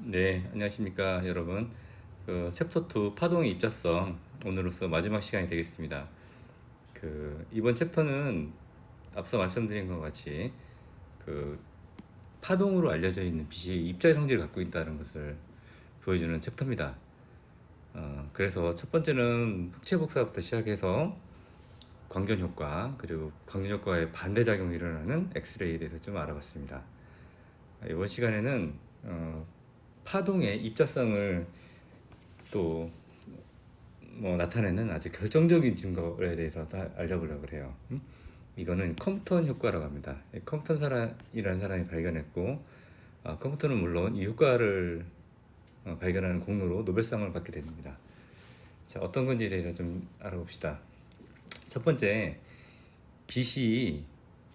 네, 안녕하십니까, 여러분. 챕터 2 파동의 입자성 오늘로써 마지막 시간이 되겠습니다. 이번 챕터는 앞서 말씀드린 것 같이 그 파동으로 알려져 있는 빛이 입자의 성질을 갖고 있다는 것을 보여주는 챕터입니다. 그래서 첫 번째는 흑체 복사부터 시작해서 광전 효과, 그리고 광전 효과의 반대작용이 일어나는 엑스레이에 대해서 좀 알아봤습니다. 이번 시간에는 파동의 입자성을 또 나타내는 아주 결정적인 증거에 대해서 알려보려고 해요. 이거는 컴프턴 효과라고 합니다. 컴프턴이라는 사람이 발견했고, 컴프턴은 물론 이 효과를 발견하는 공로로 노벨상을 받게 됩니다. 자, 어떤 건지에 대해서 좀 알아봅시다. 첫 번째, 빛이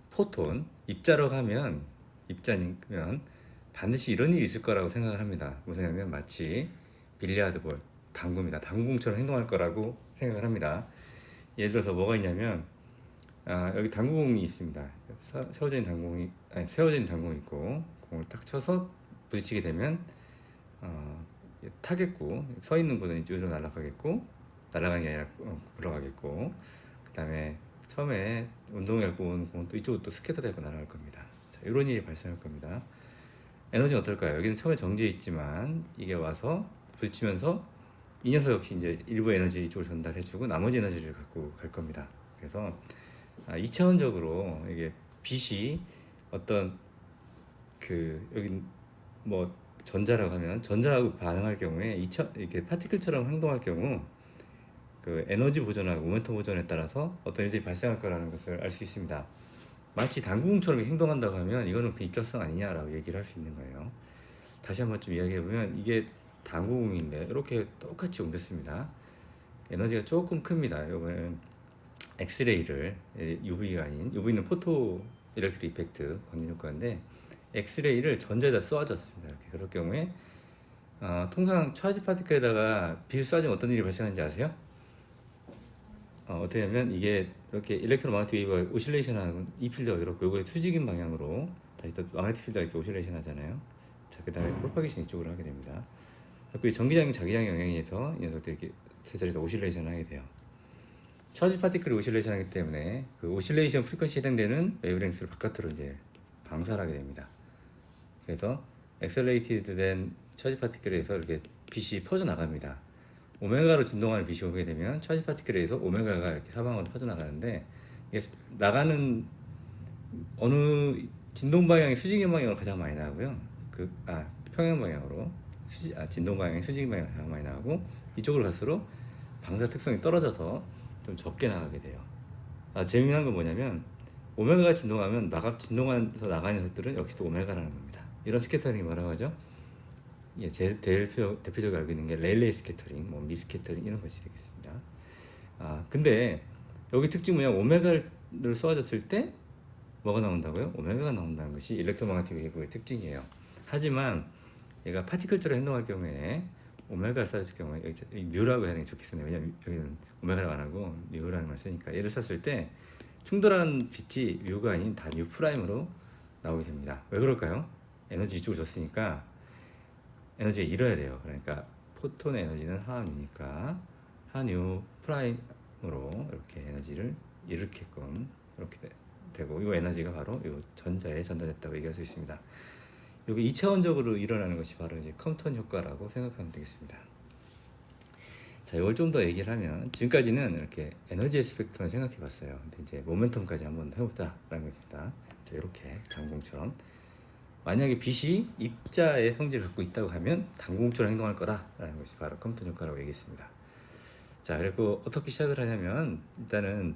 포톤, 입자면 반드시 이런 일이 있을 거라고 생각을 합니다. 무슨냐면 마치 빌리아드볼, 당구입니다. 당구공처럼 행동할 거라고 생각을 합니다. 예를 들어서 뭐가 있냐면 여기 당구공이 있습니다. 세워진 당공이 있고 공을 딱 쳐서 부딪히게 되면 타겠고 서 있는 분은 이쪽으로 날아가는 게 아니라 굴러가겠고, 그 다음에 처음에 운동해갖고 온 공은 또 이쪽으로 또 스케이터 되고 날아갈 겁니다. 자, 이런 일이 발생할 겁니다. 에너지는 어떨까요? 여기는 처음에 정지해 있지만 이게 와서 부딪히면서 이 녀석 역시 이제 일부 에너지 이쪽으로 전달해주고 나머지 에너지를 갖고 갈 겁니다. 그래서 2차원적으로 이게 빛이 어떤 여기 뭐 전자라고 하면 전자하고 반응할 경우에 이렇게 파티클처럼 행동할 경우 에너지 보존하고 모멘텀 보존에 따라서 어떤 일들이 발생할 거라는 것을 알 수 있습니다. 마치 당구공처럼 행동한다고 하면 이거는 그 입자성 아니냐라고 얘기를 할 수 있는 거예요. 다시 한번 좀 이야기해보면 이게 당구공인데 이렇게 똑같이 옮겼습니다. 에너지가 조금 큽니다. 이거는 엑스레이를 UV가 아닌 UV는 포토 일렉트릭 이펙트 광전 효과인데 엑스레이를 전자에다 쏘아줬습니다. 이렇게 그럴 경우에 통상 차지 파티클에다가 빛을 쏴주면 어떤 일이 발생하는지 아세요? 어떻게 하면 이게 이렇게 일렉트로마그네틱 웨이브가 오실레이션하는 이 필드가 그렇고 요거에 수직인 방향으로 다시 또 마그네틱 필드가 이렇게 오실레이션 하잖아요. 자, 그 다음에 프로파게이션 이쪽으로 하게 됩니다. 그리고 전기장이 자기장 영향에 의해서 이 녀석들이 이렇게 세 자리에서 오실레이션을 하게 돼요. 차지 파티클이 오실레이션 하기 때문에 그 오실레이션 프리퀀시에 해당되는 웨이브랭스를 바깥으로 이제 방사를 하게 됩니다. 그래서 엑셀레이티드 된 차지 파티클에서 이렇게 빛이 퍼져나갑니다. 오메가로 진동하는 빛이 오게 되면 차지 파티클에 의해서 오메가가 이렇게 사방으로 퍼져나가는데 이게 나가는 어느 진동 방향이 수직인 방향으로 가장 많이 나오고요. 평행 방향으로 진동 방향이 수직인 방향으로 가장 많이 나오고, 이쪽으로 갈수록 방사 특성이 떨어져서 좀 적게 나가게 돼요. 재미난 건 뭐냐면 오메가가 진동하면 진동하면서 나가는 녀석들은 역시 또 오메가라는 겁니다. 이런 스캐터링이 뭐라고 하죠? 예, 제일 대표적으로 알고 있는 게 레일레이 스캐터링, 미스캐터링 이런 것이 되겠습니다. 근데 여기 특징 뭐냐면 오메가를 쏘아줬을 때 뭐가 나온다고요? 오메가가 나온다는 것이 일렉트로마그네틱 웨이브의 특징이에요. 하지만 얘가 파티클처럼 행동할 경우에 오메가를 쐈을 경우에 뮤라고 하는 게 좋겠어요. 왜냐면 여기는 오메가를 안 하고 뮤라는 말 쓰니까 얘를 쐈을 때 충돌하는 빛이 뮤가 아닌 다 뮤 프라임으로 나오게 됩니다. 왜 그럴까요? 에너지 이쪽으로 줬으니까 에너지가 잃어야 돼요. 그러니까 포톤의 에너지는 하유니까 하유 프라임으로 이렇게 에너지를 잃게끔 이렇게 되고, 이 에너지가 바로 이 전자에 전달됐다고 얘기할 수 있습니다. 이게 2차원적으로 일어나는 것이 바로 이제 컴턴 효과라고 생각하면 되겠습니다. 자, 이걸 좀 더 얘기를 하면 지금까지는 이렇게 에너지 스펙트럼을 생각해 봤어요. 근데 이제 모멘텀까지 한번 해보자라는 겁니다. 자, 이렇게 당공처럼 만약에 빛이 입자의 성질을 갖고 있다고 하면 당공처럼 행동할 거라라는 것이 바로 컴프턴 효과라고 얘기했습니다. 자, 그리고 어떻게 시작을 하냐면 일단은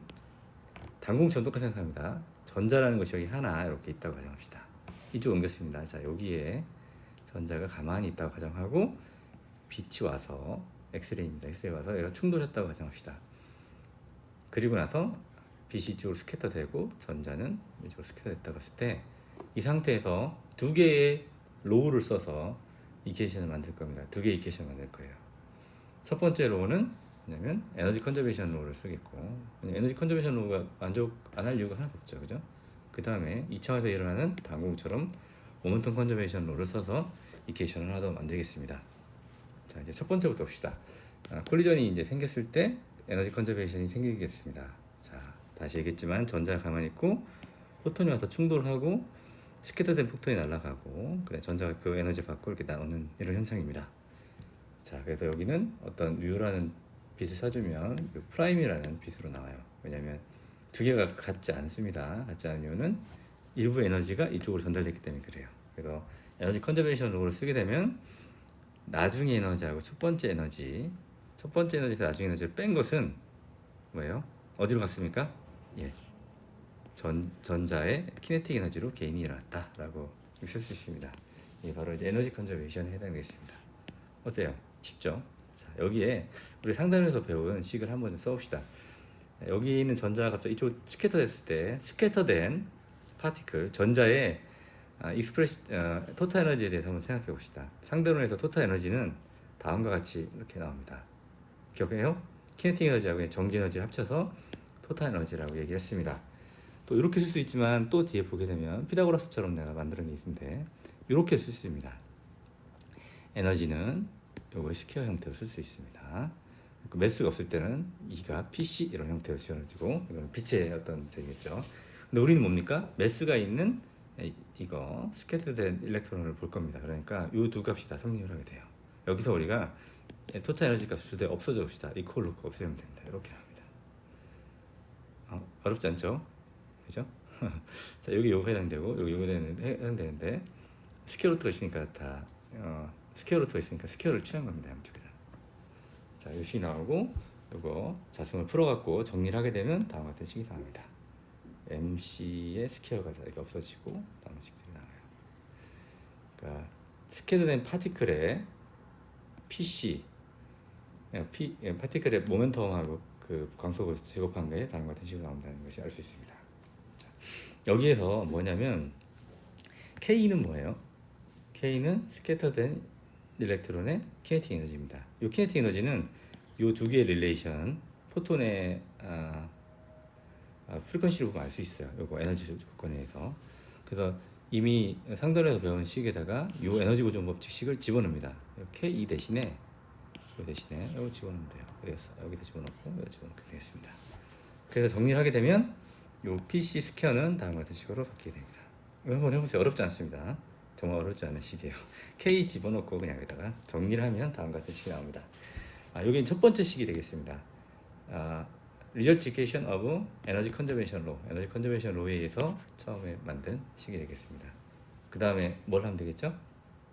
당공처럼 똑같이 생각합니다. 전자라는 것이 여기 하나 이렇게 있다고 가정합시다. 이쪽 옮겼습니다. 자, 여기에 전자가 가만히 있다고 가정하고 빛이 와서 엑스레이입니다. 엑스레이 와서 얘가 충돌했다고 가정합시다. 그리고 나서 빛이 이쪽으로 스캐터 되고 전자는 이쪽으로 스캐터 됐다고 했을 때 이 상태에서 두 개의 로우를 써서 이퀘이션을 만들 겁니다. 두 개의 이퀘이션을 만들 거예요. 첫 번째 로우는 뭐냐면 에너지 컨저베이션 로우를 쓰겠고, 에너지 컨저베이션 로우가 만족 안 할 이유가 하나도 없죠. 그죠? 그 다음에 2차원에서 일어나는 당공처럼 모멘텀 컨저베이션 로우를 써서 이퀘이션을 하나 더 만들겠습니다. 자, 이제 첫 번째부터 봅시다. 콜리전이 이제 생겼을 때 에너지 컨저베이션이 생기겠습니다. 자, 다시 얘기했지만 전자가 가만히 있고 포톤이 와서 충돌하고 스캐터된 포톤이 날아가고 그래 전자가 그 에너지 받고 이렇게 나오는 이런 현상입니다. 자, 그래서 여기는 어떤 뮤라는 빛을 쏴주면 프라임이라는 빛으로 나와요. 왜냐하면 두 개가 같지 않습니다. 같지 않은 이유는 일부 에너지가 이쪽으로 전달됐기 때문에 그래요. 그래서 에너지 컨저베이션 룰을 쓰게 되면 나중에 에너지하고 첫 번째 에너지에서 나중에 에너지를 뺀 것은 뭐예요? 어디로 갔습니까? 예, 전자의 키네틱 에너지로 개인이 일어났다라고 쓸 수 있습니다. 이게 바로 이제 에너지 컨저베이션에 해당되겠습니다. 어때요? 쉽죠? 자, 여기에 우리 상단에서 배운 식을 한번 써봅시다. 여기 있는 전자가 갑자기 이쪽 스캐터 됐을 때 스캐터된 파티클 전자의 토탈 에너지에 대해서 한번 생각해 봅시다. 상대론에서 토탈 에너지는 다음과 같이 이렇게 나옵니다. 기억해요? 키네틱 에너지하고 정지 에너지를 합쳐서 토탈 에너지라고 얘기했습니다. 또 이렇게 쓸 수 있지만 또 뒤에 보게 되면 피타고라스처럼 내가 만드는 게 있는데 이렇게 쓸 수 있습니다. 에너지는 요거 스퀘어 형태로 쓸 수 있습니다. 매스가 없을 때는 E가 PC 이런 형태로 지어지고 이건 빛의 어떤 저기겠죠. 근데 우리는 뭡니까? 매스가 있는 이거 스캐터된 일렉트론을 볼 겁니다. 그러니까 이 두 값이 다 성립을 하게 돼요. 여기서 우리가 토탈 에너지 값을 주되 없어져 봅시다. 이퀄 놓고 없애면 됩니다. 이렇게 나옵니다. 어렵지 않죠? 그죠? 자, 여기 요거 해당되고 여기 요거 해당되는데 스퀘어 루트가 있으니까 다 스퀘어 루트가 있으니까 스퀘어를 취한 겁니다. 양쪽에다. 자, 이 식이 나오고 요거 자승을 풀어갖고 정리를 하게 되면 다음과 같은 식이 나옵니다. MC의 스퀘어가 이렇게 없어지고 다음 식들이 나와요. 그러니까 스케일된 파티클의 PC, 파티클의 모멘텀하고 그 광속을 제곱한 게 다음과 같은 식으로 나온다는 것이 알 수 있습니다. 자, 여기에서 뭐냐면 K는 뭐예요? K는 스캐터된 일렉트론의 키네틱 에너지입니다. 이 키네틱 에너지는 이 두 개의 릴레이션, 포톤의 프리퀀시를 보면 알 수 있어요. 요거 에너지 조건에서. 그래서 이미 상단에서 배운 식에다가 요 에너지 보존 법칙식을 집어넣습니다. K 대신에 이거 집어넣으면 돼요. 그래서 여기다 집어넣고 여기다 집어넣게 되겠습니다. 그래서 정리를 하게 되면 요 PC 스퀘어는 다음과 같은 식으로 바뀌게 됩니다. 이거 한번 해보세요. 어렵지 않습니다. 정말 어렵지 않은 식이에요. K 집어넣고 그냥 여기다가 정리를 하면 다음과 같은 식이 나옵니다. 여기 첫 번째 식이 되겠습니다. Resultification of Energy Conservation Law, 에너지 컨저베이션 로에 의해서 처음에 만든 식이 되겠습니다. 그 다음에 뭘 하면 되겠죠?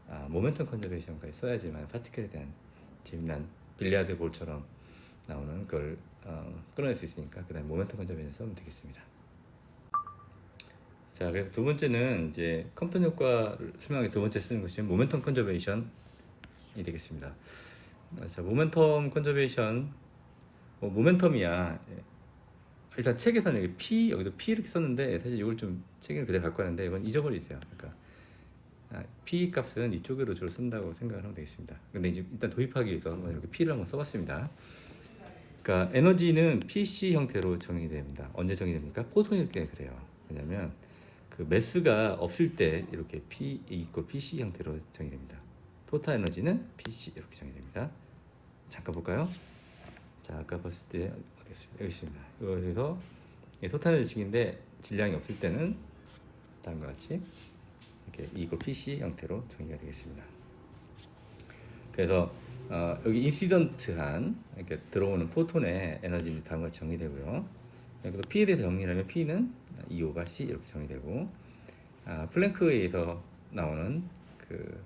모멘텀 컨저베이션까지 써야지만 파티클에 대한 재미난 빌리아드 볼처럼 나오는 걸 끌어낼 수 있으니까 그 다음에 모멘텀 컨저베이션 쓰면 되겠습니다. 자, 그래서 두 번째는 이제 컴퓨터 효과를 설명하기 두 번째 쓰는 것이 모멘텀 컨저베이션이 되겠습니다. 자, 모멘텀 컨저베이션 모멘텀이야. 일단 책에서는 여기 P 여기도 P 이렇게 썼는데 사실 이걸 좀 책에 그대로 갖고 왔는데 이건 잊어버리세요. 그러니까 P 값은 이쪽으로 주로 쓴다고 생각을 하면 되겠습니다. 근데 이제 일단 도입하기 위해서 한번 이렇게 P를 한번 써봤습니다. 그러니까 에너지는 PC 형태로 정의됩니다. 언제 정의됩니까? 포톤일 때 그래요. 왜냐면 그 매스가 없을 때 이렇게 P 이퀄 PC 형태로 정의됩니다. 토탈 에너지는 PC 이렇게 정의됩니다. 잠깐 볼까요? 자, 아까 봤을 때 여기 있습니다. 여기서 토탈 에너지식인데 질량이 없을 때는 다음과 같이 이렇게 이퀄 PC 형태로 정의가 되겠습니다. 그래서 여기 인시던트한 이렇게 들어오는 포톤의 에너지는 다음과 같이 정의되고요. 그리고 P에 대해서 정리하면 P는 E오가 C 이렇게 정의되고 플랭크에 의해서 나오는 그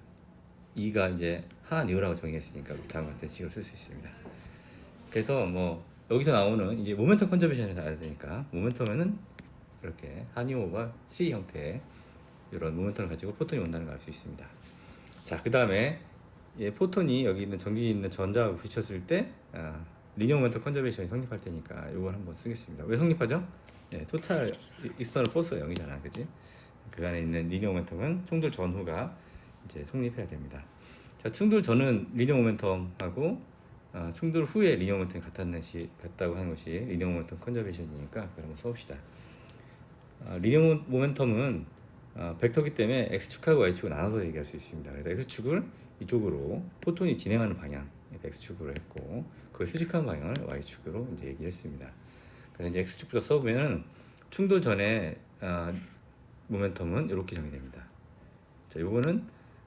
E가 이제 하 뉴라고 정의했으니까 다음과 같은 식으로 쓸 수 있습니다. 그래서 뭐 여기서 나오는 이제 모멘텀 컨저베이션을 알아야 되니까 모멘텀에는 이렇게 하니오가 C 형태의 이런 모멘텀을 가지고 포톤이 온다는 걸 알 수 있습니다. 자, 그 다음에 포톤이 여기 있는 전기 있는 전자하고 부딪혔을 때 리니어 모멘텀 컨저베이션이 성립할 테니까 이걸 한번 쓰겠습니다. 왜 성립하죠? 토탈 익스터널 포스가 0이잖아, 그지? 그 안에 있는 리니어 모멘텀은 충돌 전후가 이제 성립해야 됩니다. 자, 충돌 전은 리니어 모멘텀하고 충돌 후에 리니어 모멘텀이 같다고 하는 것이 리니어 모멘텀 컨저베이션이니까 그걸 한번 써봅시다. 리니어 모멘텀은 벡터기 때문에 x축하고 y축을 나눠서 얘기할 수 있습니다. 그래서 x축을 이쪽으로 포톤이 진행하는 방향 x축으로 했고 그 수직한 방향을 y축으로 이제 얘기했습니다. 그래서 이제 x축부터 써보면은 충돌 전에 모멘텀은 이렇게 정의됩니다. 자, 요거는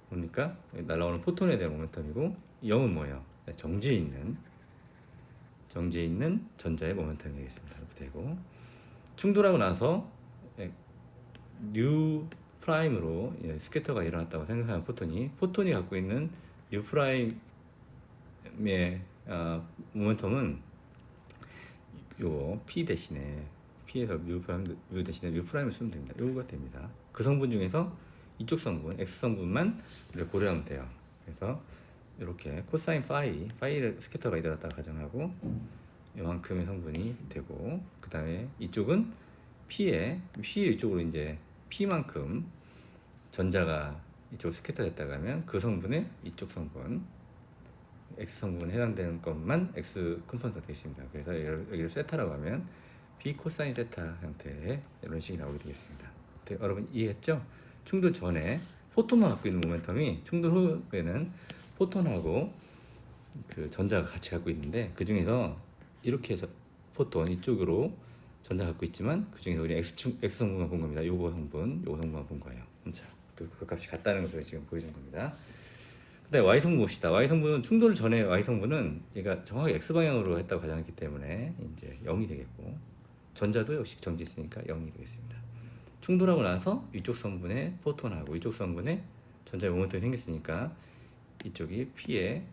뭡니까? 날아오는 포톤에 대한 모멘텀이고 0은 뭐예요? 정지에 있는 전자의 모멘텀이 되겠습니다. 이렇게 되고 충돌하고 나서 뉴 프라임으로 스캐터가 일어났다고 생각하는 포톤이 갖고 있는 뉴 프라임의 모멘텀은 요 p 대신에 p에서 뮤 대신에 뉴 프라임을 쓰면 됩니다. 요거가 됩니다. 그 성분 중에서 이쪽 성분 x 성분만 고려하면 돼요. 그래서 이렇게 코사인 파이를 스캐터가 일어났다고 가정하고 이만큼의 성분이 되고 그 다음에 이쪽은 p 이쪽으로 이제 p만큼 전자가 이쪽 스캐터 됐다고 하면 그 성분의 이쪽 성분 x 성분에 해당되는 것만 x 컴포넌트가 되겠습니다. 그래서 여기를 세타라고 하면 p 코사인 세타 형태의 이런 식이 나오게 되겠습니다. 여러분 이해했죠? 충돌 전에 포톤만 갖고 있는 모멘텀이 충돌 후에는 포톤하고 그 전자가 같이 갖고 있는데 그 중에서 이렇게 해서 포톤 이쪽으로 전자 갖고 있지만 그 중에서 우리 x 성분만 본 겁니다. 요거 성분만 본 거예요. 자, 또 그 값이 같다는 것을 지금 보여준 겁니다. 그다음에 y 성분 봅시다. y 성분은 충돌 전에 y 성분은 얘가 정확히 x 방향으로 했다고 가정했기 때문에 이제 0이 되겠고 전자도 역시 정지 있으니까 0이 되겠습니다. 충돌하고 나서 이쪽 성분의 포톤하고 이쪽 성분의 전자의 모멘텀이 생겼으니까 이쪽이 p의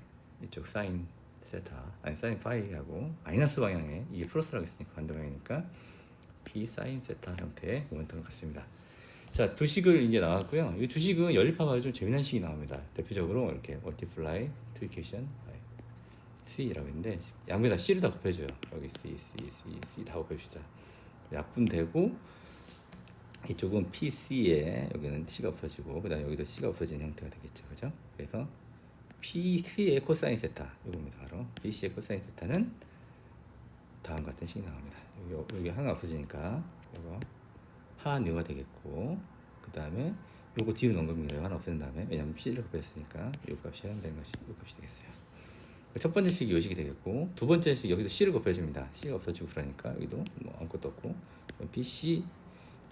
이쪽 사인 세타 아니 사인 파이하고 마이너스 방향에 이게 플러스라고 했으니까 반대 방향이니까 p 사인 세타 형태의 모멘텀을 갖습니다. 자, 두 식을 이제 나왔고요. 이 두 식은 연립하면 좀 재미난 식이 나옵니다. 대표적으로 이렇게 multiply, multiplication, c라고 있는데 양변에다 c를 다 곱해줘요. 여기 c 다 곱해주자. 약분되고 이쪽은 PC에 여기는 C가 없어지고 그다음에 여기도 C가 없어지는 형태가 되겠죠, 그죠? 그래서 PC의 코사인 세타 이겁니다. 바로 PC의 코사인 세타는 다음과 같은 식이 나옵니다. 여기 하나 없어지니까 이거 하뉴가 되겠고 그다음에 요거 뒤로 넣은 겁니다. 하나 없앤 다음에 왜냐면 C를 곱했으니까 요 값이 해당되는 것이 요 값이 되겠어요. 첫 번째 식이 요 식이 되겠고 두 번째 식 여기도 C를 곱해줍니다. C가 없어지고 그러니까 여기도 뭐 아무것도 없고 PC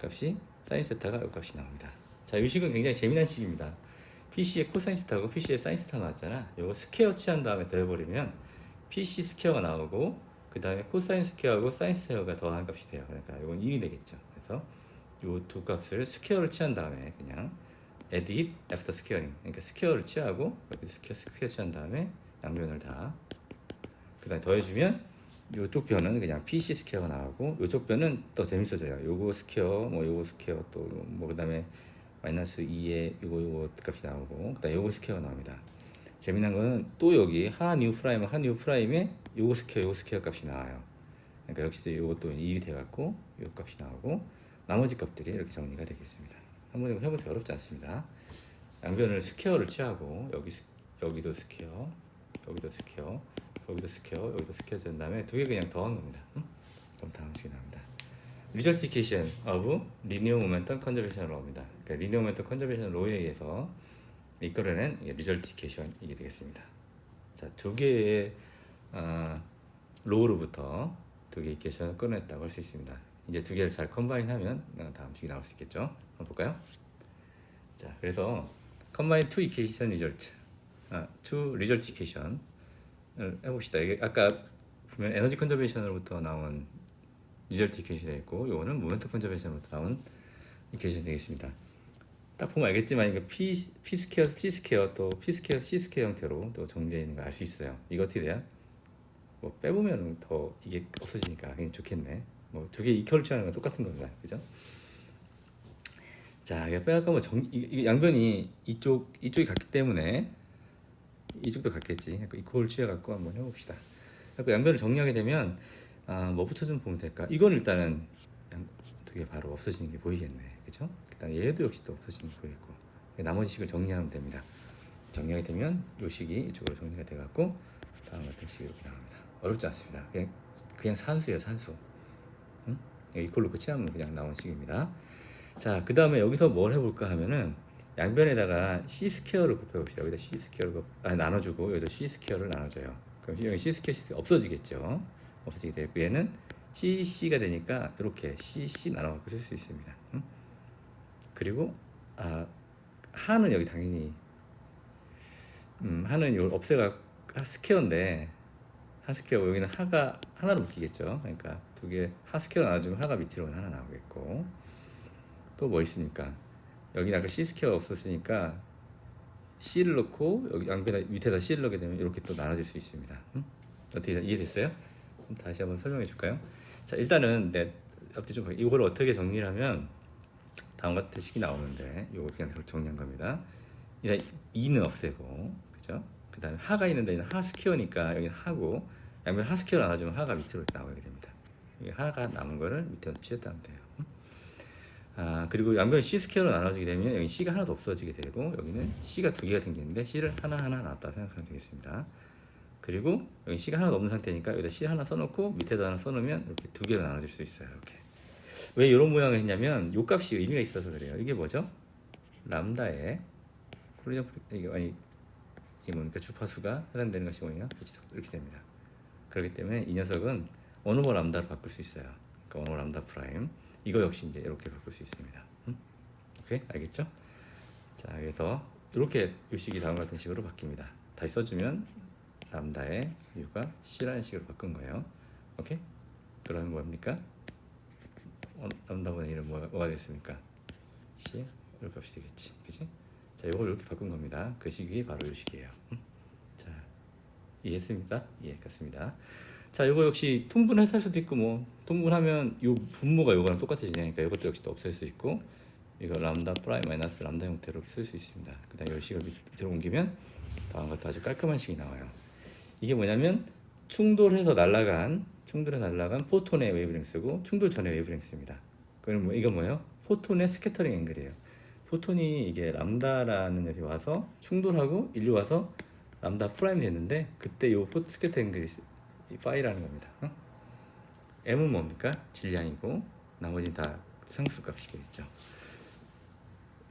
값이 사인 세타가 이 값이 나옵니다. 자, 이 식은 굉장히 재미난 식입니다. PC의 코사인 세타하고 PC의 사인 세타 나왔잖아. 이거 스퀘어 취한 다음에 더해버리면 PC 스퀘어가 나오고 그 다음에 코사인 스퀘어하고 사인 스퀘어가 더한 값이 돼요. 그러니까 이건 1이 되겠죠. 그래서 이 두 값을 스퀘어를 취한 다음에 그냥 add it after squaring. 그러니까 스퀘어를 취하고 여기 스퀘어 취한 다음에 양변을 다 그 다음에 더해주면 요쪽 변은 그냥 PC 스퀘어가 나오고 요쪽 변은 더 재밌어져요. 요거 스퀘어 요거 스퀘어 또 뭐 그다음에 마이너스 2에 요거 값이 나오고 그다음에 요거 스퀘어가 나옵니다. 재미난 거는 또 여기 하 뉴 프라임에 요거 스퀘어 값이 나와요. 그러니까 역시 요것도 1이 돼 갖고 요 값이 나오고 나머지 값들이 이렇게 정리가 되겠습니다. 한번 해보세요. 어렵지 않습니다. 양변을 스퀘어를 취하고 여기도 스퀘어 여기도 스퀘어 된 다음에 두 개 그냥 더한 겁니다. 그럼 다음 식이 나옵니다. Resultification of linear momentum conservation law입니다. 그러니까 linear momentum conservation law에 의해서 이끌어낸 resultification 이게 되겠습니다. 자, 두 개의 로우로부터 두 개의 이퀘이션을 끌어냈다고 할 수 있습니다. 이제 두 개를 잘 컴바인하면 다음 식이 나올 수 있겠죠. 한번 볼까요? 자, 그래서 combine two equation result, two resultification 해봅시다. 이게 아까 보면 에너지 컨저베이션으로부터 나온 리절트 이퀘이션이 있고 요거는 모멘텀 컨저베이션으로부터 나온 이퀘이션이 되겠습니다. 딱 보면 알겠지만 이거 P 스퀘어, C 스퀘어 또 P 스퀘어, C 스퀘어 형태로 또 정리되어 있는 거 알 수 있어요. 이거 어떻게 돼요? 뭐 빼보면 더 이게 없어지니까 굉장히 좋겠네. 뭐 두 개 이퀄을 취하는 건 똑같은 겁니다. 그죠? 자, 이거 빼갖고 뭐 이 양변이 이쪽이 같기 때문에 이쪽도 같겠지. 그러니까 이퀄을 취해갖고 한번 해봅시다. 그래서 양변을 정리하게 되면 뭐부터 좀 보면 될까? 이건 일단은 두 개 바로 없어지는 게 보이겠네, 그죠? 일단 얘도 역시 또 없어지는 게 보이고 나머지 식을 정리하면 됩니다. 정리하게 되면 이 식이 이쪽으로 정리가 돼갖고 다음 같은 식이 이렇게 나옵니다. 어렵지 않습니다. 그냥 산수예요, 산수. 응? 이걸로 끝이하면 그냥 나온 식입니다. 자, 그 다음에 여기서 뭘 해볼까 하면은 양변에다가 C 스퀘어를 곱해봅시다. 여기다 C 스퀘어를 나눠주고 여기다 C 스퀘어를 나눠줘요. 그럼 여기 C 스퀘어 없어지겠죠. 없어지게 되고 얘는 CC가 되니까 이렇게 CC 나눠 갖고 쓸 수 있습니다. 그리고 하는 여기 당연히 하는 요 없애가 스퀘어인데 하 스퀘어 여기는 하가 하나로 묶이겠죠. 그러니까 두 개 하 스퀘어 나눠주면 하가 밑으로 하나 나오겠고 또 뭐 있습니까? 여기 아까 C 스퀘어 없었으니까 C를 넣고 여기 양변 밑에다 C를 넣게 되면 이렇게 또 나눠질 수 있습니다. 어떻게 이해됐어요? 다시 한번 설명해 줄까요? 자, 일단은 앞뒤 좀 이걸 어떻게 정리를 하면 다음과 같은 식이 나오는데 이거 그냥 정리한 겁니다. 일단 2는 없애고 그죠? 그 다음에 하가 있는데 하 스퀘어니까 여기는 하고 양변 하 스퀘어 나눠주면 하가 밑으로 나오게 됩니다. 여기 하나가 남은 거를 밑으로 취했다면 돼요. 그리고 양변 C 스퀘어로 나눠지게 되면 여기 C가 하나도 없어지게 되고 여기는 C가 두 개가 생기는데 C를 하나 놨다 생각하면 되겠습니다. 그리고 여기 C가 하나도 없는 상태니까 여기다 C 하나 써놓고 밑에다 하나 써놓으면 이렇게 두 개로 나눠질 수 있어요. 이렇게. 왜 이런 모양을 했냐면 요 값이 의미가 있어서 그래요. 이게 뭐죠? 람다의 콜리전 이게 뭡니까? 주파수가 해당되는 것이 뭐냐? 빛의 속도 이렇게 됩니다. 그렇기 때문에 이 녀석은 원오버 람다로 바꿀 수 있어요. 그러니까 원오버 람다 프라임. 이거 역시 이제 이렇게 바꿀 수 있습니다. 오케이, 알겠죠? 자, 그래서 이렇게 요식이 다음과 같은 식으로 바뀝니다. 다시 써주면 람다의 U가 C라는 식으로 바꾼 거예요. 오케이? 그러면 뭐합니까? 람다분의 1은 뭐가 됐습니까? C 이렇게 값이 되겠지, 그치? 자, 이걸 이렇게 바꾼 겁니다. 그 식이 바로 이 식이에요. 자, 이해했습니까? 이해했습니다. 자, 이거 역시 통분해서 할 수도 있고 뭐 통분하면 요 분모가 요거랑 똑같아지니까 이것도 역시 또 없앨 수 있고 이거 람다 프라임 마이너스 람다 형태로 쓸 수 있습니다. 그다음 요 식을 밑으로 옮기면 다음과 같은 아주 깔끔한 식이 나와요. 이게 뭐냐면 충돌해서 날아간 포톤의 웨이브랭스고 충돌 전의 웨이브랭스입니다. 그럼 뭐 이건 뭐예요? 포톤의 스캐터링 앵글이에요. 포톤이 이게 람다라는 여기 와서 충돌하고 일로 와서 람다 프라임 됐는데 그때 요 포토 스캐터 앵글이 파이라는 겁니다. m은 뭡니까? 질량이고 나머지는 다 상수 값이겠죠.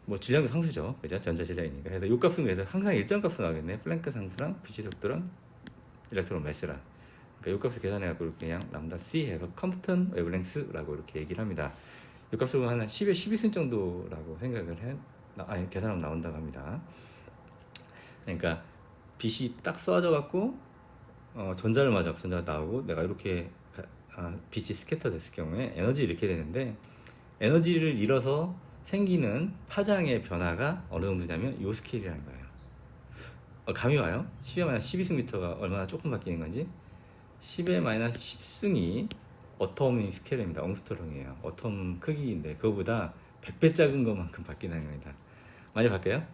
뭐 질량도 상수죠, 그죠? 전자 질량이니까. 그래서 이 값은 그래서 항상 일정 값으로 나오겠네. 플랭크 상수랑 빛의 속도랑 일렉트론 매스랑. 그러니까 이 값을 계산해갖고 그냥 람다 C 해서 컴프턴 웨블랭스라고 이렇게 얘기를 합니다. 이 값을 한 10에 12승 정도라고 생각을 계산하면 나온다고 합니다. 그러니까 빛이 딱 쏘아져 갖고 전자를 맞아 전자가 나오고 내가 이렇게 빛이 스캐터 됐을 경우에 에너지 이렇게 되는데 에너지를 잃어서 생기는 파장의 변화가 어느 정도냐면 요 스케일이라는 거예요. 감이 와요? 10의 마이너스 12승미터가 얼마나 조금 바뀌는 건지. 10의 마이너스 10승이 어텀 스케일입니다. 엉스트롱이에요. 어텀 크기인데 그거보다 100배 작은 것만큼 바뀌는 겁니다. 많이 바뀌어요?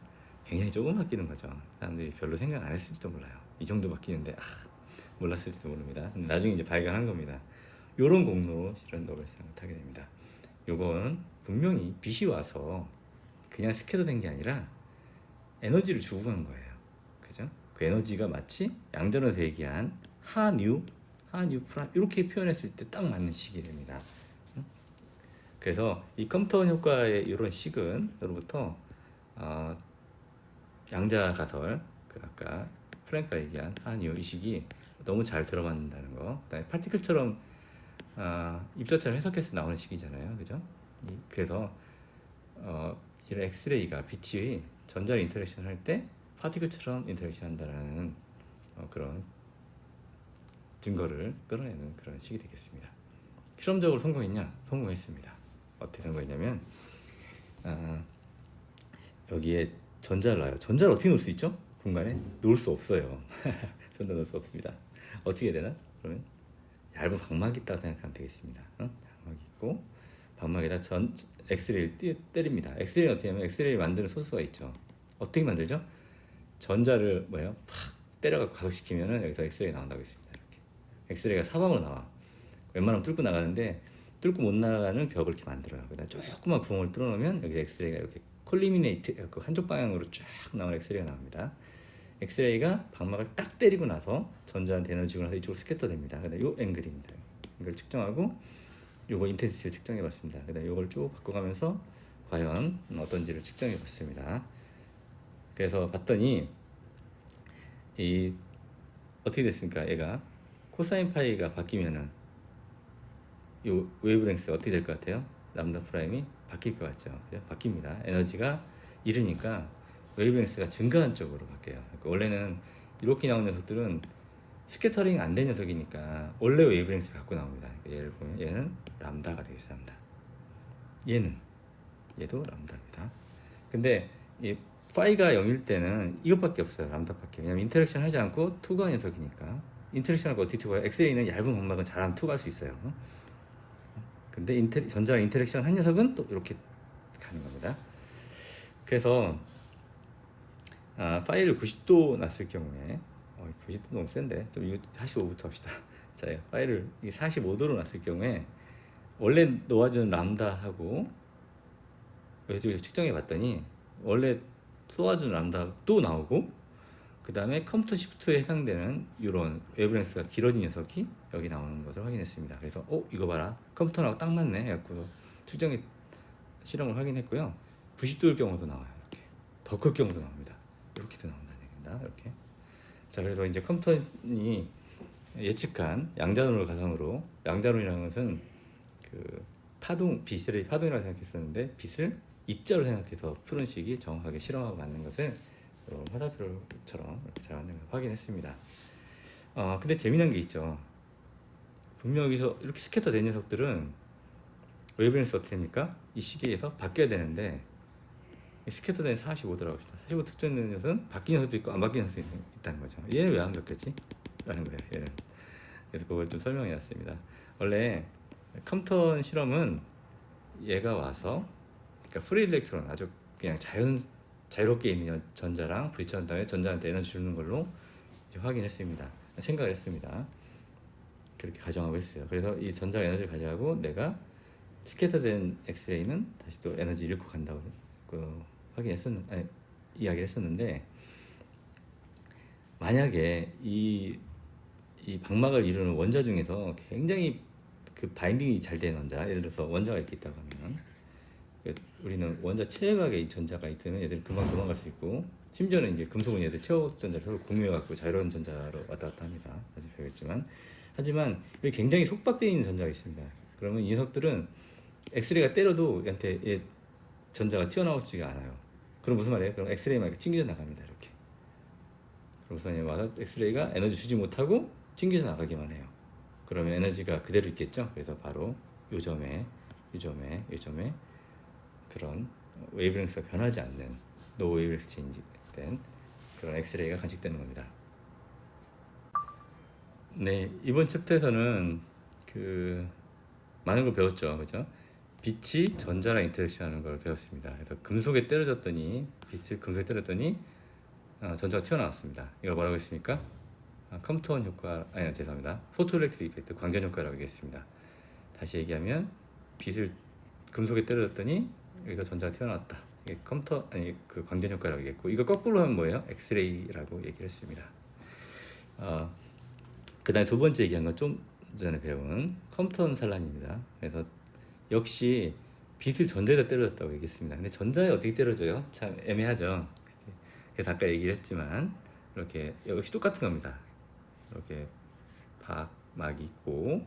굉장히 조금 바뀌는 거죠. 사람들이 별로 생각 안 했을지도 몰라요. 이 정도 바뀌는데 몰랐을지도 모릅니다. 나중에 이제 발견한 겁니다. 요런 공로로 실은 노벨상을 타게 됩니다. 요건 분명히 빛이 와서 그냥 스캐터 된 게 아니라 에너지를 주고 간 거예요. 그죠? 그 에너지가 마치 양전에서 얘기한 하뉴 프라임 이렇게 표현했을 때 딱 맞는 식이 됩니다. 그래서 이 컴퓨터 효과의 이런 식은 여로부터 양자 가설 그 아까 프랭크가 얘기한 하뉴 이 식이 너무 잘 들어맞는다는 거. 그다음에 파티클처럼 입자처럼 해석해서 나오는 식이잖아요, 그죠? 그래서 이런 엑스레이가 빛이 전자를 인터랙션 할 때 파티클처럼 인터랙션 한다는 그런 증거를 끌어내는 그런 식이 되겠습니다. 실험적으로 성공했냐? 성공했습니다. 어떻게 성공했냐면 여기에 전자를 놔요. 전자를 어떻게 놓을 수 있죠? 공간에 놓을 수 없어요. 전자 놓을 수 없습니다. 어떻게 해야 되나? 그러면 얇은 방막이 있다고 생각하면 되겠습니다. 방막이 있고 방막에다 엑스레이를 때립니다. 엑스레이 어떻게 하면 엑스레이 만드는 소스가 있죠. 어떻게 만들죠? 전자를 팍 때려갖고 가속시키면은 여기서 엑스레이 나온다고 했습니다. 이렇게 엑스레이가 사방으로 나와. 웬만하면 뚫고 나가는데 뚫고 못 나가는 벽을 이렇게 만들어요. 그다음 조그만 구멍을 뚫어놓으면 여기 엑스레이가 이렇게 콜리미네이트 한쪽 방향으로 쫙 나오는 엑스레이가 나옵니다. 엑스레이가 방막을 딱 때리고 나서 전자한테 에너지가 나서 이쪽으로 스캐터 됩니다. 그다음 요 앵글입니다. 이걸 측정하고 요거 인텐시티를 측정해 봤습니다. 그다음 요걸 쭉 바꿔가면서 과연 어떤지를 측정해 봤습니다. 그래서 봤더니 이 어떻게 됐습니까? 얘가 코사인 파이가 바뀌면은 이 웨이브랭스 어떻게 될 것 같아요? 람다 프라임이 바뀔 것 같죠? 그죠? 바뀝니다. 에너지가 이르니까 웨이브랭스가 증가한 쪽으로 바뀌어요. 그러니까 원래는 이렇게 나온 녀석들은 스캐터링 안 된 녀석이니까 원래 웨이브랭스 갖고 나옵니다. 그러니까 얘를 보면 얘는 람다가 되겠어요. 람다. 얘도 람다입니다. 근데 이 파이가 0일 때는 이것밖에 없어요. 람다밖에. 왜냐면 인터랙션 하지 않고 투과 녀석이니까. 인터랙션하고 어떻게 투과해요? 엑스레이는 얇은 방막은 잘 안 투과할 수 있어요. 근데 전자랑 인터랙션 한 녀석은 또 이렇게 가는 겁니다. 그래서 파이를 90도 놨을 경우에 90도 너무 센데 좀 이거 45부터 합시다. 자, 파이를 45도로 놨을 경우에 원래 놓아주는 람다하고 이쪽에 측정해 봤더니 원래 쏘아준 람다도 나오고 그 다음에 컴퓨터 시프트에 해당되는 이런 웨이브랭스가 길어진 녀석이 여기 나오는 것을 확인했습니다. 그래서 이거 봐라, 컴퓨터랑 딱 맞네 해갖고 측정해 실험을 확인했고요. 90도일 경우도 나와요. 이렇게 더 클 경우도 나옵니다. 이렇게도 나온다는 얘기입니다. 이렇게. 자, 그래서 이제 컴퓨터니 예측한 양자론을 가상으로, 양자론이라는 것은 그 빛의 파동이라고 생각했었는데 빛을 입자로 생각해서 푸는 식이 정확하게 실험하고 맞는 것을 화살표처럼 이렇게 잘 맞는 걸 확인했습니다. 근데 재미난 게 있죠. 분명 여기서 이렇게 스캐터 된 녀석들은 웨이브랭스 어떻게 됩니까? 이 시계에서 바뀌어야 되는데 스캐터 된 45도라고 합시다. 45 특정된 녀석은 바뀐 녀석도 있고 안 바뀐 녀석도 있다는 거죠. 얘는 왜 안 바뀌었지? 라는 거예요. 얘는. 그래서 그걸 좀 설명해 놨습니다. 원래 컴퓨터 실험은 얘가 와서, 그러니까 프리 일렉트론, 아주 그냥 자유롭게 있는 전자랑 부딪혀준 다음에 전자한테 에너지 주는 걸로 이제 확인했습니다. 생각을 했습니다. 그렇게 가정하고 있어요. 그래서 이 전자가 에너지를 가져가고 내가 스캐터된 엑스레이는 다시 또 에너지 잃고 간다고 이야기를 했었는데, 만약에 이 방막을 이루는 원자 중에서 굉장히 그 바인딩이 잘 되는 원자, 예를 들어서 원자가 이렇게 있다고 하면 우리는 원자 최외곽에 이 전자가 있으면 얘들이 금방 도망갈 수 있고, 심지어는 이제 금속은 얘들 최후 전자를 서로 공유해갖고 자유로운 전자로 왔다 갔다 합니다. 아직 배웠지만, 하지만 여기 굉장히 속박되어 있는 전자가 있습니다. 그러면 이 녀석들은 엑스레이가 때려도 얘한테 전자가 튀어나오지가 않아요. 그럼 무슨 말이에요? 그럼 엑스레이만 이렇게 튕겨져 나갑니다. 이렇게. 그러고서 와서 엑스레이가 에너지 주지 못하고 튕겨져 나가기만 해요. 그러면 에너지가 그대로 있겠죠. 그래서 바로 요 점에 그런 웨이브랭스가 변하지 않는 노 웨이브랭스 체인지된 그런 엑스레이가 관측되는 겁니다. 네, 이번 챕터에서는 많은 걸 배웠죠, 그죠? 빛이 전자랑 인터랙션하는 걸 배웠습니다. 그래서 금속에 때려졌더니 전자가 튀어나왔습니다. 이걸 뭐라고 했습니까? 컴퓨터 효과, 죄송합니다. 포토엘렉트릭 이펙트, 광전 효과라고 얘기했습니다. 다시 얘기하면 빛을 금속에 때려졌더니 여기서 전자가 튀어나왔다. 이게 그 광전 효과라고 얘기했고, 이거 거꾸로 하면 뭐예요? 엑스레이라고 얘기를 했습니다. 그 다음에 두 번째 얘기한 건 좀 전에 배운 컴퓨터 산란입니다. 그래서 역시 빛을 전자에다 때려졌다고 얘기했습니다. 근데 전자에 어떻게 때려져요? 참 애매하죠. 그치? 그래서 아까 얘기를 했지만 이렇게 역시 똑같은 겁니다. 이렇게 막이 있고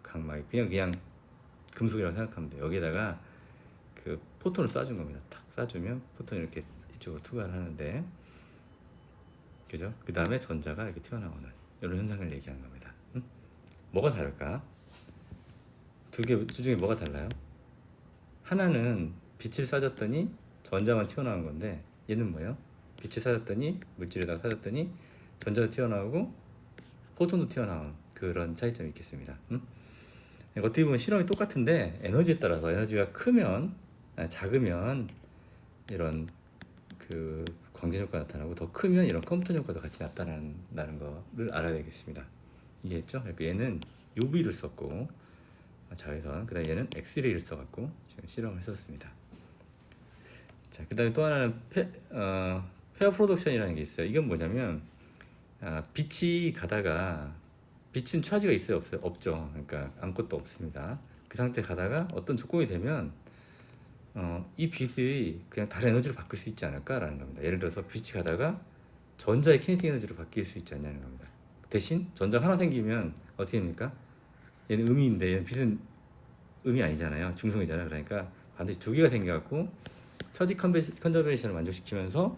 각막이 그냥 금속이라고 생각하면 돼요. 여기에다가 그 포톤을 쏴준 겁니다. 탁 쏴주면 포톤이 이렇게 이쪽으로 투과를 하는데, 그죠? 그 다음에 전자가 이렇게 튀어나오는 이런 현상을 얘기하는 겁니다. 뭐가 다를까? 둘 중에 뭐가 달라요? 하나는 빛을 쏴줬더니 전자만 튀어나온 건데, 얘는 뭐예요? 빛을 쏴줬더니 물질에다 쏴줬더니 전자도 튀어나오고 포톤도 튀어나온 그런 차이점이 있겠습니다. 어떻게 보면 실험이 똑같은데 에너지에 따라서 에너지가 크면 작으면 이런 그 광전 효과가 나타나고, 더 크면 이런 컴퓨터 효과도 같이 나타나는 거를 알아야 되겠습니다. 이해했죠? 그러니까 얘는 UV를 썼고 자외선, 그다음에 얘는 엑스레이를 써갖고 지금 실험을 했었습니다. 자, 그다음에 또 하나는 페어 프로덕션이라는 게 있어요. 이건 뭐냐면 빛이 가다가, 빛은 차지가 있어요, 없어요? 없죠. 그러니까 아무것도 없습니다. 그 상태 가다가 어떤 조건이 되면 이 빛이 그냥 다른 에너지로 바뀔 수 있지 않을까라는 겁니다. 예를 들어서 빛이 가다가 전자의 키네틱 에너지로 바뀔 수 있지 않냐는 겁니다. 대신 전자가 하나 생기면 어떻게 됩니까? 얘는 음인데 얘는 빛은 음이 아니잖아요. 중성이잖아요. 그러니까 반드시 두 개가 생겨갖고 처지 컨저베이션을 만족시키면서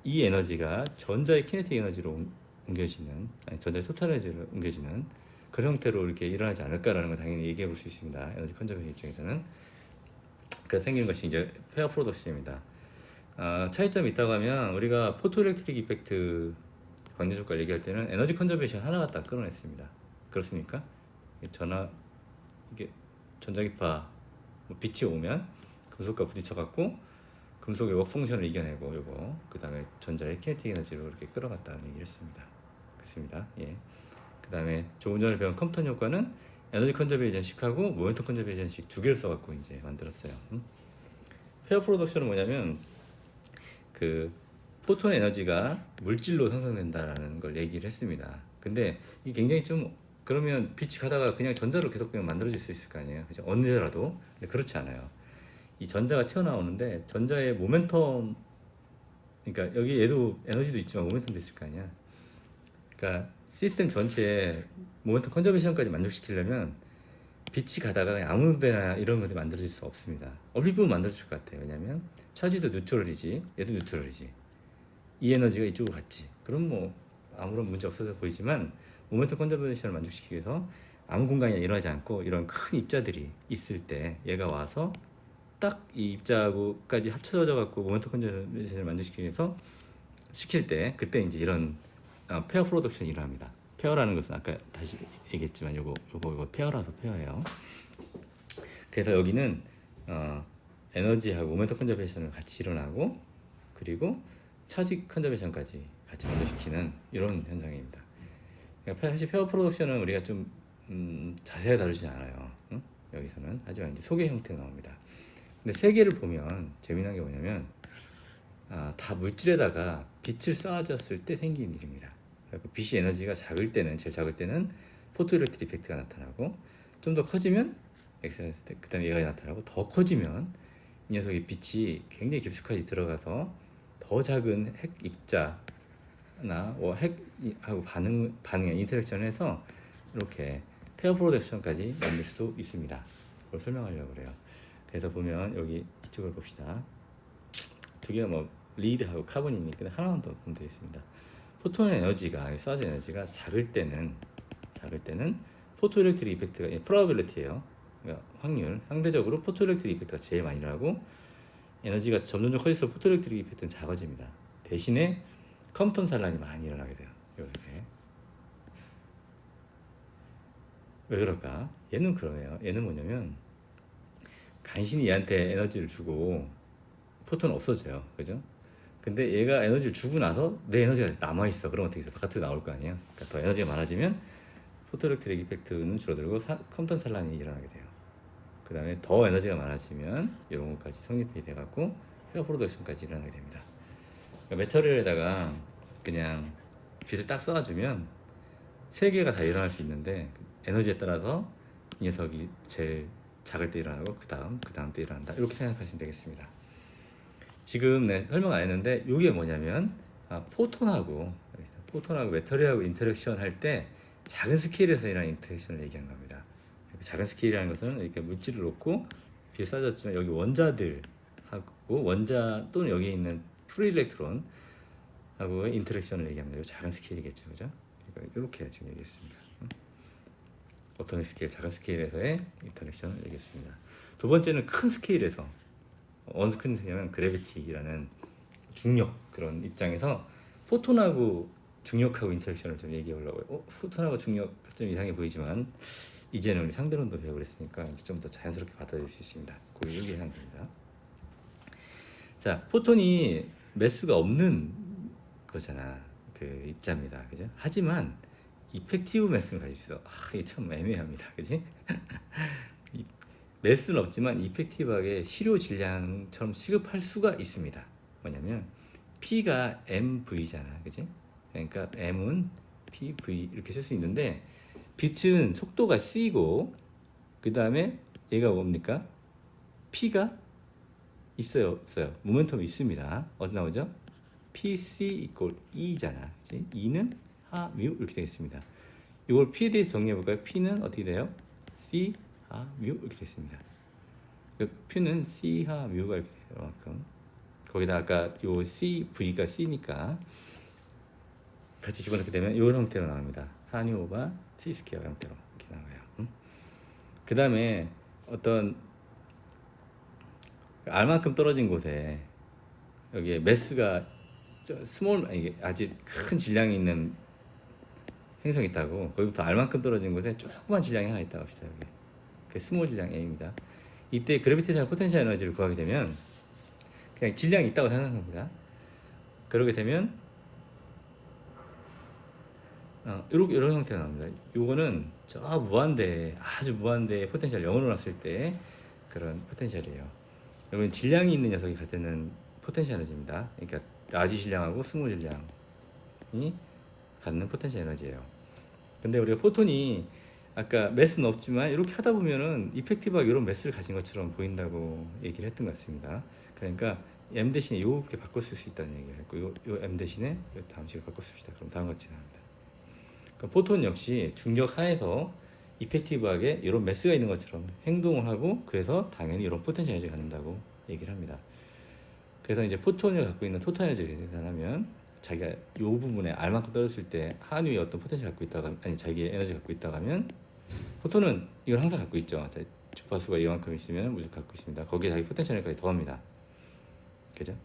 이 에너지가 전자의 키네틱 에너지로 옮겨지는, 아니 전자의 토탈 에너지로 옮겨지는 그런 형태로 이렇게 일어나지 않을까라는 걸 당연히 얘기해 볼 수 있습니다. 에너지 컨저베이션 입장에서는. 그래서 생기는 것이 이제 페어 프로덕션입니다. 차이점이 있다고 하면 우리가 포토엘렉트릭 이펙트 광대 효과를 얘기할 때는 에너지 컨저베이션 하나가 딱 끌어냈습니다. 그렇습니까? 이게 전자기파 빛이 오면 금속과 부딪혀갖고 금속의 웍 펑션을 이겨내고 요거 그 다음에 전자의 키네틱 에너지로 이렇게 끌어갔다는 얘기를 했습니다. 그렇습니다. 예. 그 다음에 조금 전에 배운 컴퓨터 효과는 에너지 컨저베이션식하고 모멘텀 컨저베이션식 두 개를 써갖고 이제 만들었어요. 페어 프로덕션은 뭐냐면 그 포톤 에너지가 물질로 생성된다라는 걸 얘기를 했습니다. 근데 이게 굉장히 좀 그러면 빛이 가다가 그냥 전자로 계속 그냥 만들어질 수 있을 거 아니에요. 그죠? 언제라도. 근데 그렇지 않아요. 이 전자가 튀어나오는데 전자의 모멘텀, 그러니까 여기 얘도 에너지도 있지만 모멘텀도 있을 거 아니야. 그러니까 시스템 전체에 모멘텀 컨저베이션까지 만족시키려면 빛이 가다가 그냥 아무 데나 이런 것들이 만들어질 수 없습니다. 얼핏 보면 만들어질 것 같아요. 왜냐면 차지도 뉴트럴이지, 얘도 뉴트럴이지. 이 에너지가 이쪽으로 갔지. 그럼 뭐 아무런 문제 없어서 보이지만 모멘텀 컨저베이션을 만족시키기 위해서 아무 공간이 일어나지 않고 이런 큰 입자들이 있을 때 얘가 와서 딱 이 입자하고까지 합쳐져 갖고 모멘텀 컨저베이션을 만족시키기 위해서 시킬 때 그때 이제 이런 페어 프로덕션이 일어납니다. 페어라는 것은 아까 다시 얘기했지만 요거 페어라서 페어예요. 그래서 여기는 에너지하고 모멘텀 컨저베이션을 같이 일어나고 그리고 차지 컨저베이션까지 같이 만족시키는 이런 현상입니다. 그러니까 사실 페어 프로덕션은 우리가 좀 자세히 다루지 않아요. 응? 여기서는. 하지만 이제 소개 형태가 나옵니다. 근데 세 개를 보면 재미난 게 뭐냐면 다 물질에다가 빛을 쏴줬을 때 생긴 일입니다. 그러니까 빛이 에너지가 작을 때는, 제일 작을 때는 포토일렉트릭 이펙트가 나타나고 좀 더 커지면 엑스했을 때, 그 다음에 얘가 나타나고 더 커지면 이 녀석의 빛이 굉장히 깊숙하게 들어가서 더 작은 핵 입자나 핵하고 반응의 인터랙션을 해서 이렇게 페어 프로덕션까지 만들 수 있습니다. 그걸 설명하려고 그래요. 그래서 보면 여기 이쪽을 봅시다. 두 개가 뭐 리드하고 카본이니까 근데 하나만 더 보면 되겠습니다. 포톤 에너지가 쏴진 에너지가 작을 때는 포토엘렉트릭 이펙트가 프로바빌리티예요. 그러니까 확률 상대적으로 포토엘렉트릭 이펙트가 제일 많이 일어나고 에너지가 점점 커질수록 포토엘렉트릭 이펙트는 작아집니다. 대신에 컴퓨터 산란이 많이 일어나게 돼요. 이렇게. 왜 그럴까? 얘는 그러네요. 얘는 뭐냐면 간신히 얘한테 에너지를 주고 포톤은 없어져요. 그죠? 근데 얘가 에너지를 주고 나서 내 에너지가 남아있어. 그럼 어떻게 해서 바깥으로 나올 거 아니에요? 그러니까 더 에너지가 많아지면 포토엘렉트릭 이펙트는 줄어들고 컴퓨터 산란이 일어나게 돼요. 그 다음에 더 에너지가 많아지면 이런 것까지 성립이 돼갖고 페어 프로덕션까지 일어나게 됩니다. 그러니까 메터리얼에다가 그냥 빛을 딱 쏴주면 세 개가 다 일어날 수 있는데 에너지에 따라서 이 녀석이 제일 작을 때 일어나고 그 다음 때 일어난다. 이렇게 생각하시면 되겠습니다. 지금 설명 안 했는데 이게 뭐냐면 포톤하고 메터리얼하고 인터랙션 할 때 작은 스케일에서 일어나는 인터랙션을 얘기한 겁니다. 작은 스케일이라는 것은 이렇게 물질을 놓고 비싸졌지만 여기 원자들하고 원자 또는 여기 있는 프리 일렉트론하고 인터랙션을 얘기합니다. 이 작은 스케일이겠죠, 그죠? 그러니까 이렇게 지금 얘기했습니다. 어떤 스케일, 작은 스케일에서의 인터랙션을 얘기했습니다. 두 번째는 큰 스케일에서 어느 큰 스케일이냐면 그래비티라는 중력 그런 입장에서 포톤하고 중력하고 인터랙션을 좀 얘기해 보려고 해요. 포톤하고 중력 좀 이상해 보이지만 이제는 우리 상대론도 배우고 그랬으니까 이제 좀 더 자연스럽게 받아들일 수 있습니다. 그걸 얘기하는 겁니다. 자, 포톤이 매스가 없는 거잖아. 그 입자입니다. 그죠? 하지만 이펙티브 매스는 가지고 있어. 이게 참 애매합니다. 그지? 매스는 없지만 이펙티브하게 시료 질량처럼 취급할 수가 있습니다. 뭐냐면 P가 MV잖아. 그지? 그러니까 M은 PV 이렇게 쓸 수 있는데 빛은 속도가 C고 그 다음에 얘가 뭡니까? P가 있어요, 없어요? 모멘텀이 있습니다. 어디 나오죠? PC 이꼴 E잖아, 그렇지? E는 하, 뮤 이렇게 되겠습니다. 이걸 P에 대해서 정리해 볼까요? P는 어떻게 돼요? C, 하, 뮤 이렇게 되겠습니다. P는 C, 하, 뮤가 이렇게 돼요. 이만큼. 거기다 아까 요 C, V가 C니까 같이 집어넣게 되면 이 형태로 나옵니다. 한유오바 C 스퀘어 형태로 이렇게 나와요. 그 다음에 어떤 R만큼 떨어진 곳에 여기에 매스가 스몰, 이게 아직 큰 질량이 있는 행성이 있다고. 거기부터 R만큼 떨어진 곳에 조그만 질량이 하나 있다고 합시다. 여기 그 스몰 질량 A입니다. 이때 그래비테이션 포텐셜 에너지를 구하게 되면 그냥 질량이 있다고 생각하는 겁니다. 그러게 되면 이런 형태가 나옵니다. 요거는 저 무한대, 아주 무한대 포텐셜 0으로 놨을 때 그런 포텐셜이에요. 여기는 질량이 있는 녀석이 가지는 포텐셜 에너지입니다. 그러니까 라지 질량하고 스몰 질량이 갖는 포텐셜 에너지예요. 근데 우리가 포톤이 아까 매스는 없지만 이렇게 하다 보면은 이펙티브하게 이런 매스를 가진 것처럼 보인다고 얘기를 했던 것 같습니다. 그러니까 M 대신에 이렇게 바꿔 쓸 수 있다는 얘기를 했고, 요 M 대신에 요 다음 식으로 바꿔 씁시다. 그럼 다음 같이 나옵니다. 그러니까 포톤 역시 중력 하에서 이펙티브하게 이런 매스가 있는 것처럼 행동을 하고, 그래서 당연히 이런 포텐셜 에너지가 갖는다고 얘기를 합니다. 그래서 이제 포톤을 갖고 있는 토탈 에너지를 계산하면 자기가 이 부분에 R만큼 떨어졌을 때 한유의 어떤 포텐셜 갖고 있다가, 아니 자기의 에너지 갖고 있다가 하면, 포톤은 이걸 항상 갖고 있죠. 주파수가 이만큼 있으면 무조건 갖고 있습니다. 거기에 자기 포텐셜까지 더합니다. 그죠?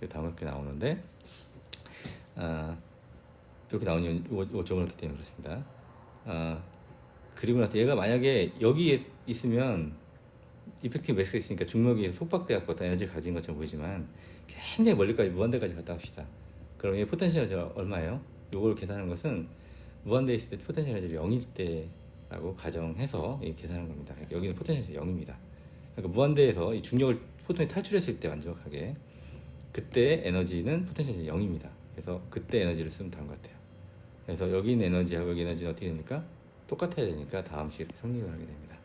다음 이렇게 나오는데, 이렇게 나오는 요 점을 넣기 때문에 그렇습니다. 그리고 나서 얘가 만약에 여기에 있으면 이펙티브 매스가 있으니까 중력이 속박돼 갖고 어떤 에너지를 가진 것처럼 보이지만 굉장히 멀리까지 무한대까지 갔다 합시다. 그럼 이 포텐셜 에너지가 얼마예요? 요걸 계산하는 것은 무한대에 있을 때 포텐셜 에너지를 0일 때라고 가정해서 계산하는 겁니다. 여기는 포텐셜 에너지 0입니다. 그러니까 무한대에서 이 중력을 포톤이 탈출했을 때 완벽하게, 그때 에너지는 포텐셜 에너지 0입니다. 그래서 그때 에너지를 쓰면 다음 것 같아요. 그래서 여기 있는 에너지하고 여기 에너지는 어떻게 됩니까? 똑같아야 되니까 다음식 이렇게 성립을 하게 됩니다.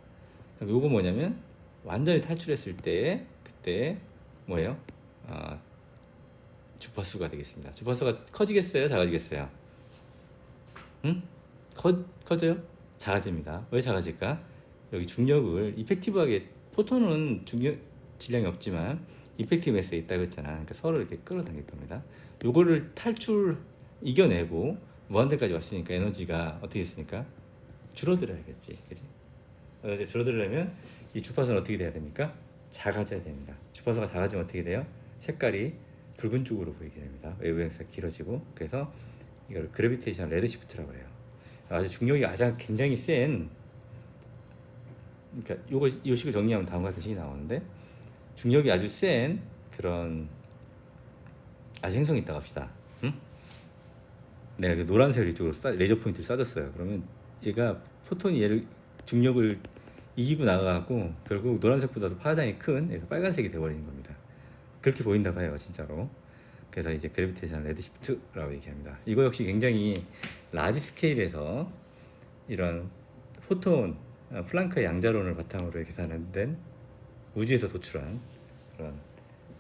요거 뭐냐면 완전히 탈출했을 때 그때 뭐예요? 주파수가 되겠습니다. 주파수가 커지겠어요? 작아지겠어요? 응? 커져요? 작아집니다. 왜 작아질까? 여기 중력을 이펙티브하게, 포톤은 중력 질량이 없지만 이펙티브 매스에 있다고 했잖아. 그러니까 서로 이렇게 끌어당길 겁니다. 요거를 이겨내고 무한대까지 왔으니까 에너지가 어떻게 됐습니까? 줄어들어야겠지, 그지? 이제 줄어들려면 이 주파수는 어떻게 돼야 됩니까? 작아져야 됩니다. 주파수가 작아지면 어떻게 돼요? 색깔이 붉은 쪽으로 보이게 됩니다. 웨이브랭스가 길어지고. 그래서 이걸 그래비테이션 레드시프트라고 해요. 아주 중력이 아주 굉장히 센, 그러니까 요 식을 정리하면 다음과 같은 식이 나오는데, 중력이 아주 센 그런 아주 행성이 있다고 합시다. 응? 내가 그 노란색을 이쪽으로 레이저 포인트를 쏴줬어요. 그러면 얘가 포톤이 얘를 중력을 이기고 나가고 결국 노란색보다도 파장이 큰 빨간색이 돼버리는 겁니다. 그렇게 보인다고 해요, 진짜로. 그래서 이제 그래비테이션 레드시프트라고 얘기합니다. 이거 역시 굉장히 라지 스케일에서 이런 포톤, 플랑크의 양자론을 바탕으로 계산된 우주에서 도출한 그런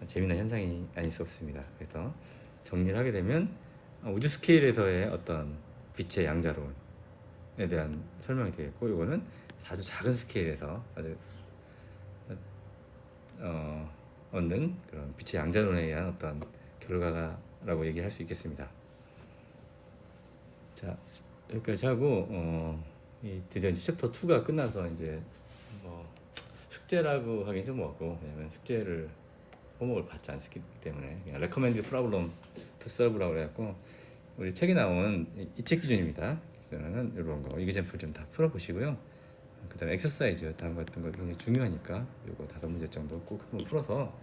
재미난 현상이 아닐 수 없습니다. 그래서 정리를 하게 되면 우주 스케일에서의 어떤 빛의 양자론에 대한 설명이 되겠고, 이거는 아주 작은 스케일에서 아주 얻는 그런 빛의 양자론에 의한 어떤 결과가라고 얘기할 수 있겠습니다. 자, 여기까지 하고 드디어 이제 챕터 2가 끝나서 이제 뭐 숙제라고 하긴 좀 뭐고, 왜냐면 숙제를 호목을 받지 않기 때문에 그냥 recommended problem to solve라고 그래갖고, 우리 책에 나온 이 책 기준입니다. 그러면 이런 거 이그젠플 좀 다 풀어보시고요. 그 다음에 엑서사이즈 다음 같은 거 굉장히 중요하니까 요거 5문제 정도 꼭 한번 풀어서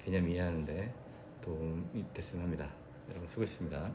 개념 이해하는데 도움이 됐으면 합니다. 여러분 수고했습니다.